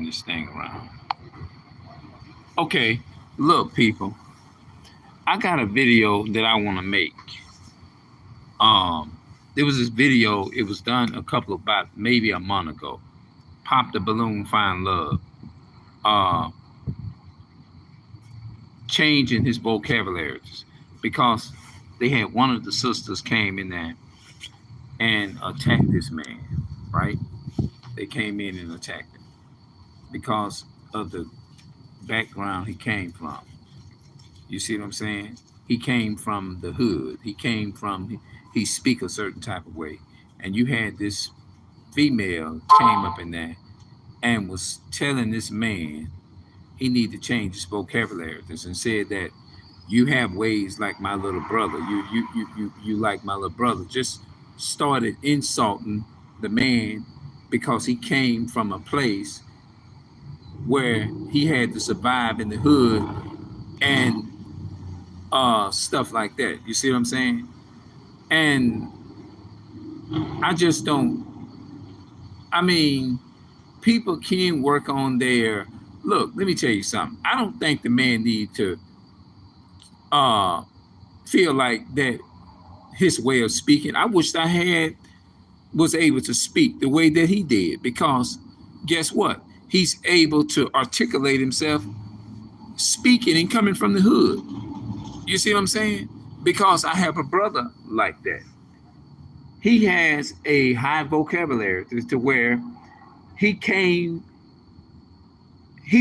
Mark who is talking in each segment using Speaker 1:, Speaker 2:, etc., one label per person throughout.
Speaker 1: turn this thing around. Okay, look, people. I got a video that I want to make. There was this video. It was done about maybe a month ago. Pop the balloon, find love. Changing his vocabulary because they had one of the sisters came in there and attacked this man. Right? They came in and attacked him because of the background he came from. You see what I'm saying? He came from the hood. He speak a certain type of way. And you had this female came up in there and was telling this man he need to change his vocabulary and said that you have ways like my little brother. You like my little brother. Just started insulting the man because he came from a place where he had to survive in the hood and stuff like that. You see what I'm saying? And I just don't. I mean, people can work on their. Look, let me tell you something. I don't think the man need to feel like that his way of speaking. I wished I was able to speak the way that he did, because guess what? He's able to articulate himself speaking and coming from the hood. You see what I'm saying? Because I have a brother like that. He has a high vocabulary to where he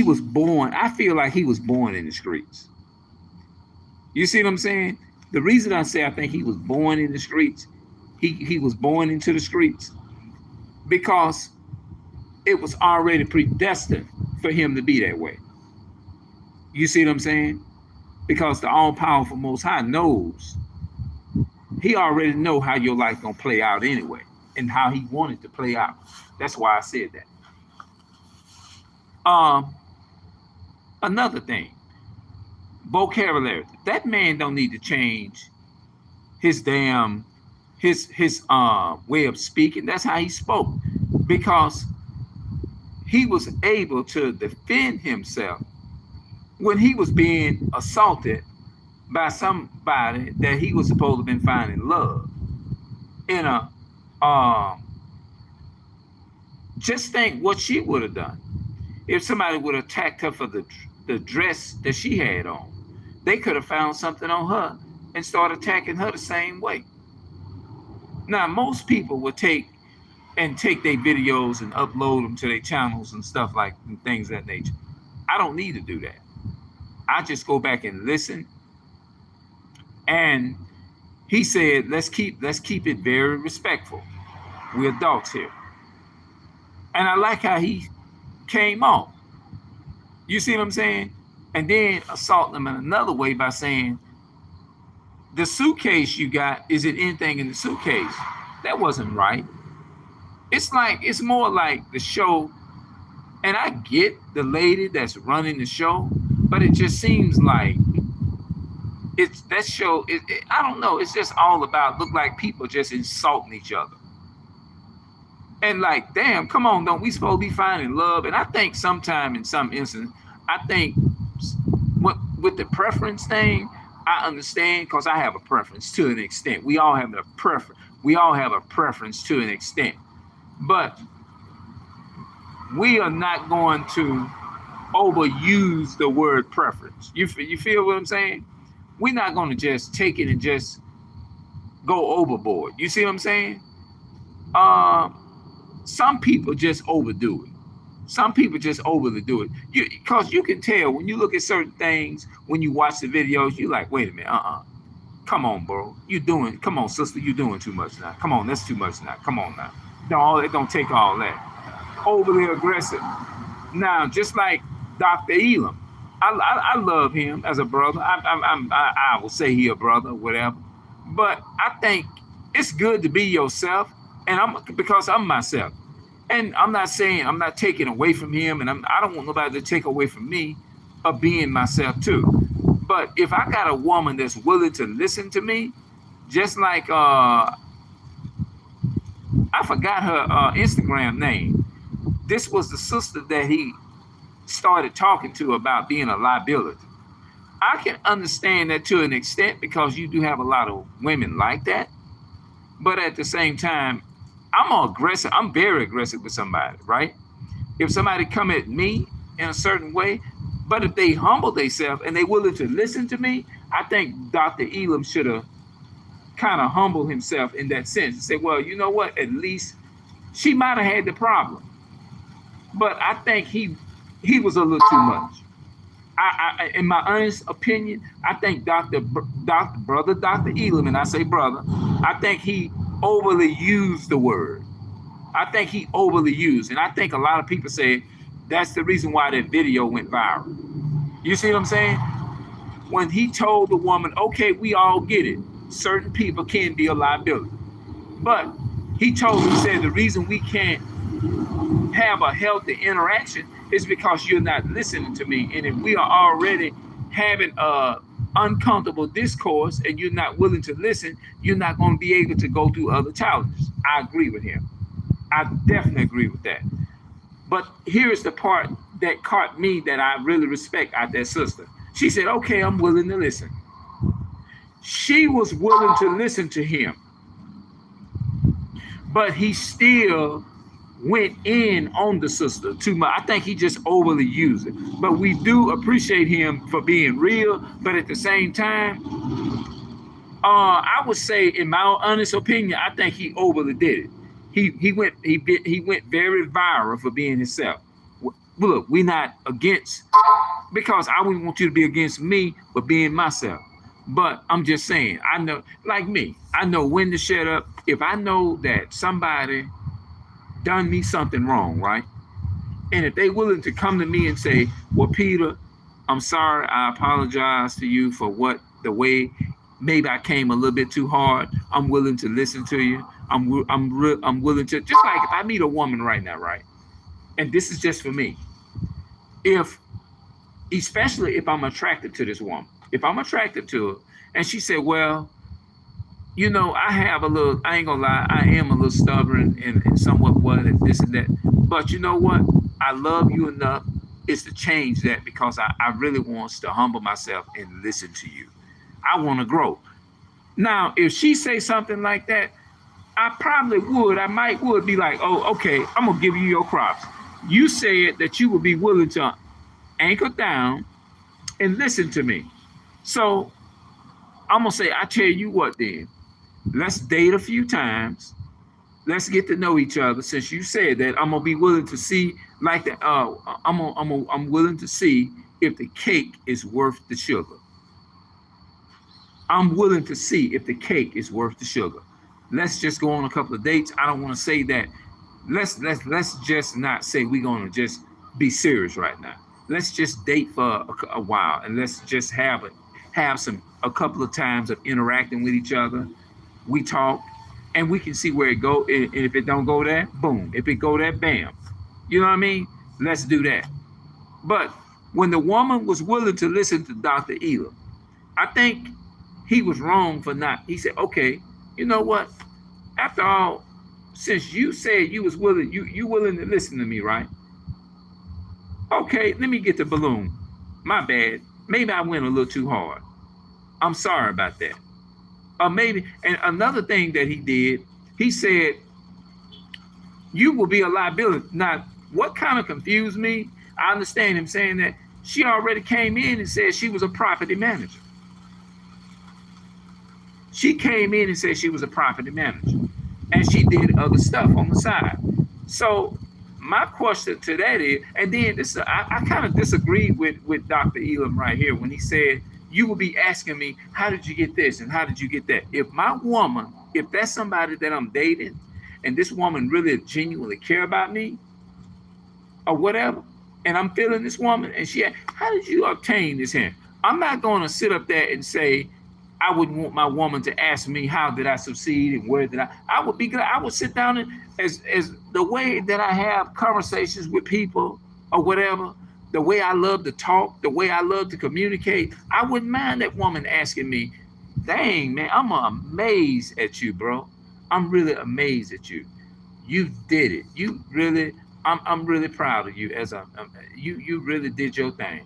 Speaker 1: was born. I feel like he was born in the streets. You see what I'm saying? The reason I say I think he was born in the streets, he was born into the streets, because it was already predestined for him to be that way. You see what I'm saying? Because the all-powerful Most High knows. He already know how your life gonna play out anyway, and how he wanted to play out. That's why I said that. Another thing, vocabulary. That man don't need to change his way of speaking. That's how he spoke, because he was able to defend himself when he was being assaulted by somebody that he was supposed to have been finding love in a just think what she would have done if somebody would have attacked her for the dress that she had on. They could have found something on her and start attacking her the same way. Now, most people would take their videos and upload them to their channels and stuff like and things of that nature. I don't need to do that. I just go back and listen. And he said, let's keep it very respectful. We're adults here. And I like how he came off. You see what I'm saying? And then assault them in another way by saying, the suitcase you got, is it anything in the suitcase? That wasn't right. It's more like the show, and I get the lady that's running the show, but it just seems like that show, I don't know, it's just all about, look like people just insulting each other. And like, damn, come on, don't we supposed to be finding love? And I think sometime in some instance, I think with the preference thing, I understand, because I have a preference to an extent. We all have a preference to an extent. But we are not going to overuse the word preference. You feel what I'm saying? We're not going to just take it and just go overboard. You see what I'm saying? Some people just overdo it. Some people just overly do it. Because you can tell when you look at certain things, when you watch the videos, you're like, wait a minute, come on, bro. Come on, sister, you're doing too much now. Come on, that's too much now. Come on now. No, it don't take all that. Overly aggressive. Now, just like Dr. Elam, I love him as a brother. I will say he a brother, whatever. But I think it's good to be yourself, and because I'm myself. And I'm not saying I'm not taking away from him, and I don't want nobody to take away from me of being myself too. But if I got a woman that's willing to listen to me, just like I forgot her Instagram name. This was the sister that he started talking to about being a liability. I can understand that to an extent because you do have a lot of women like that. But at the same time, I'm aggressive. I'm very aggressive with somebody, right? If somebody come at me in a certain way, but if they humble themselves and they willing to listen to me, I think Dr. Elam should have kind of humbled himself in that sense and say, well, you know what? At least she might have had the problem, but I think he was a little too much. In my honest opinion, I think Dr. Elam, and I say brother, I think he overly used the word. I think he overly used, and I think a lot of people say that's the reason why that video went viral. You see what I'm saying? When he told the woman, okay, we all get it. Certain people can be a liability. But he said the reason we can't have a healthy interaction is because you're not listening to me. And if we are already having a uncomfortable discourse and you're not willing to listen, you're not going to be able to go through other challenges. I agree with him. I definitely agree with that. But here's the part that caught me that I really respect out that sister. She said, okay, I'm willing to listen. She was willing to listen to him, but he still went in on the sister too much. I think he just overly used it. But we do appreciate him for being real. But at the same time, I would say, in my honest opinion, I think he overly did it. He went very viral for being himself. Look, we're not against, because I wouldn't want you to be against me for being myself. But I'm just saying, I know, like me, I know when to shut up. If I know that somebody done me something wrong, right? And if they willing to come to me and say, well, Peter, I'm sorry, I apologize to you for the way maybe I came a little bit too hard. I'm willing to listen to you. I'm willing to, just like if I meet a woman right now, right? And this is just for me. Especially if I'm attracted to this woman, if I'm attracted to her and she said, well, you know, I ain't gonna lie, I am a little stubborn and somewhat what and this and that. But you know what? I love you enough is to change that, because I really want to humble myself and listen to you. I want to grow. Now, if she say something like that, I might be like, oh, okay, I'm gonna give you your props. You said that you would be willing to anchor down and listen to me. So I'm gonna say, I tell you what then, let's date a few times. Let's get to know each other. Since you said that, I'm gonna be willing to see like that. I'm willing to see if the cake is worth the sugar. I'm willing to see if the cake is worth the sugar. Let's just go on a couple of dates. I don't want to say that. Let's just not say we're gonna just be serious right now. Let's just date for a while, and let's just have a couple of times of interacting with each other. We talk, and we can see where it go. And if it don't go there, boom. If it go there, bam. You know what I mean? Let's do that. But when the woman was willing to listen to Dr. Elam, I think he was wrong for not. He said, okay, you know what? After all, since you said you was willing, you willing to listen to me, right? Okay, let me get the balloon. My bad. Maybe I went a little too hard. I'm sorry about that. Or maybe, and another thing that he did, he said, you will be a liability. Now, what kind of confused me, I understand him saying that she already came in and said she was a property manager. She came in and said she was a property manager, and she did other stuff on the side. So my question to that is, and then this, I kind of disagreed with Dr. Elam right here when he said, you will be asking me, how did you get this and how did you get that? If my woman, if that's somebody that I'm dating, and this woman really genuinely care about me or whatever, and I'm feeling this woman, and how did you obtain this hand? I'm not going to sit up there and say, I wouldn't want my woman to ask me, how did I succeed and where did I would be glad. I would sit down and as the way that I have conversations with people or whatever, the way I love to talk, the way I love to communicate, I wouldn't mind that woman asking me, dang, man, I'm amazed at you, bro. I'm really amazed at you. You did it. You really I'm really proud of you as you really did your thing.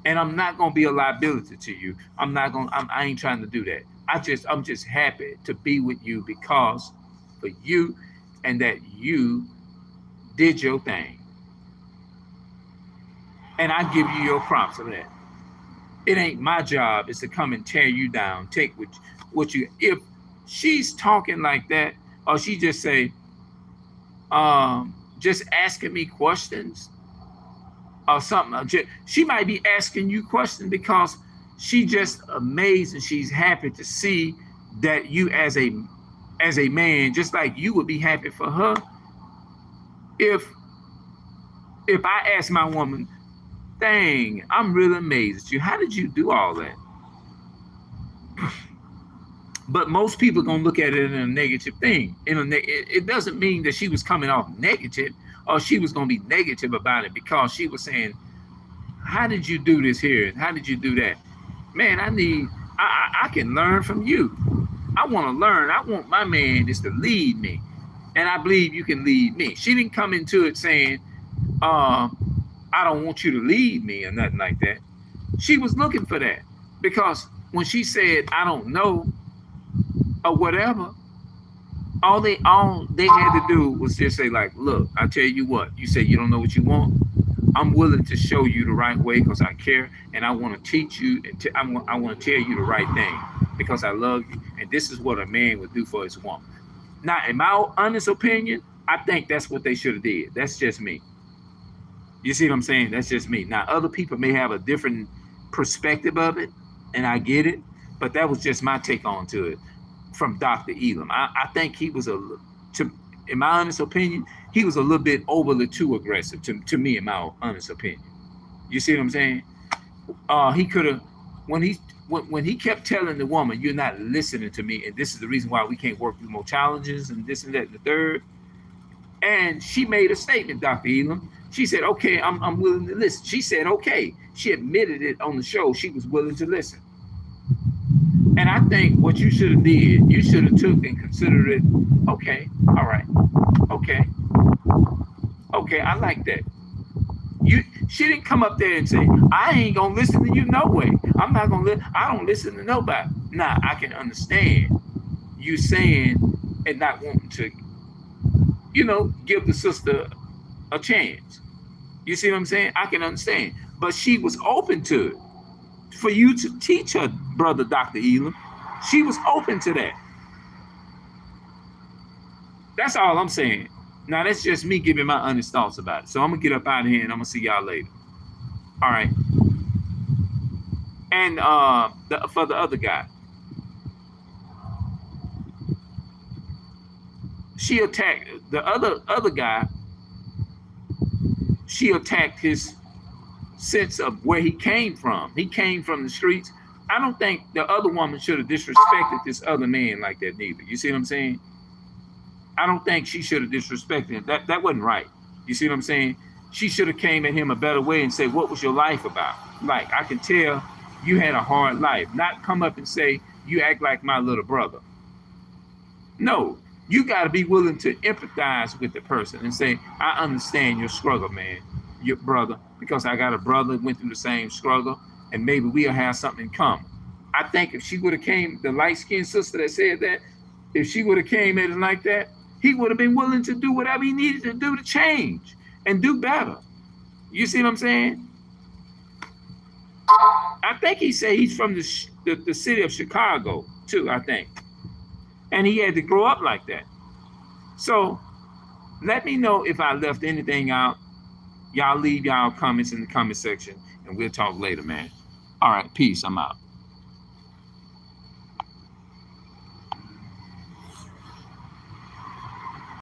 Speaker 1: And I'm not gonna be a liability to you. I ain't trying to do that. I'm just happy to be with you because for you and that you did your thing. And I give you your props for that. It ain't my job is to come and tear you down, take what you if she's talking like that, or she just say, just asking me questions or something. She might be asking you questions because she just amazed and she's happy to see that you as a man, just like you would be happy for her if I ask my woman, dang, I'm really amazed at you. How did you do all that? But most people are gonna look at it in a negative thing. It doesn't mean that she was coming off negative or she was gonna be negative about it because she was saying, "How did you do this here? How did you do that?" Man, I can learn from you. I want to learn. I want my man is to lead me, and I believe you can lead me. She didn't come into it saying, "I don't want you to lead me" or nothing like that. She was looking for that because when she said, "I don't know," or whatever, all they had to do was just say like, "Look, I tell you what. You say you don't know what you want. I'm willing to show you the right way because I care and I want to teach you. I want to tell you the right thing because I love you. And this is what a man would do for his woman." Now, in my honest opinion, I think that's what they should have did. That's just me. You see what I'm saying? That's just me. Now, other people may have a different perspective of it, and I get it, but that was just my take on to it from Dr. Elam. I think he was in my honest opinion, he was a little bit overly too aggressive to me, in my honest opinion. You see what I'm saying? He could have when he kept telling the woman, "You're not listening to me, and this is the reason why we can't work through more challenges and this and that and the third." And she made a statement, Dr. Elam. She said, "Okay, I'm willing to listen." She said, "Okay." She admitted it on the show. She was willing to listen. And I think what you should have did, you should have took and considered it. Okay, all right, okay, okay, I like that. She didn't come up there and say, "I ain't gonna listen to you no way. I'm not gonna I don't listen to nobody." Nah, I can understand you saying and not wanting to, give the sister a chance. You see what I'm saying? I can understand. But she was open to it. For you to teach her, brother Dr. Elam, she was open to that. That's all I'm saying. Now, that's just me giving my honest thoughts about it. So I'm going to get up out of here and I'm going to see y'all later. All right. And for the other guy, she attacked the other guy. She attacked his sense of where he came from. He came from the streets. I don't think the other woman should have disrespected this other man like that neither. You see what I'm saying? I don't think she should have disrespected him. That wasn't right. You see what I'm saying? She should have came at him a better way and say, "What was your life about? Like, I can tell you had a hard life." Not come up and say, "You act like my little brother." No, you got to be willing to empathize with the person and say, "I understand your struggle, man, your brother, because I got a brother that went through the same struggle, and maybe we'll have something in common." I think if she would have came, the light-skinned sister that said that, if she would have came at it like that, he would have been willing to do whatever he needed to do to change and do better. You see what I'm saying? I think he said he's from the city of Chicago, too, I think. And he had to grow up like that. So let me know if I left anything out. Y'all leave y'all comments in the comment section, and we'll talk later, man. All right, peace. I'm out.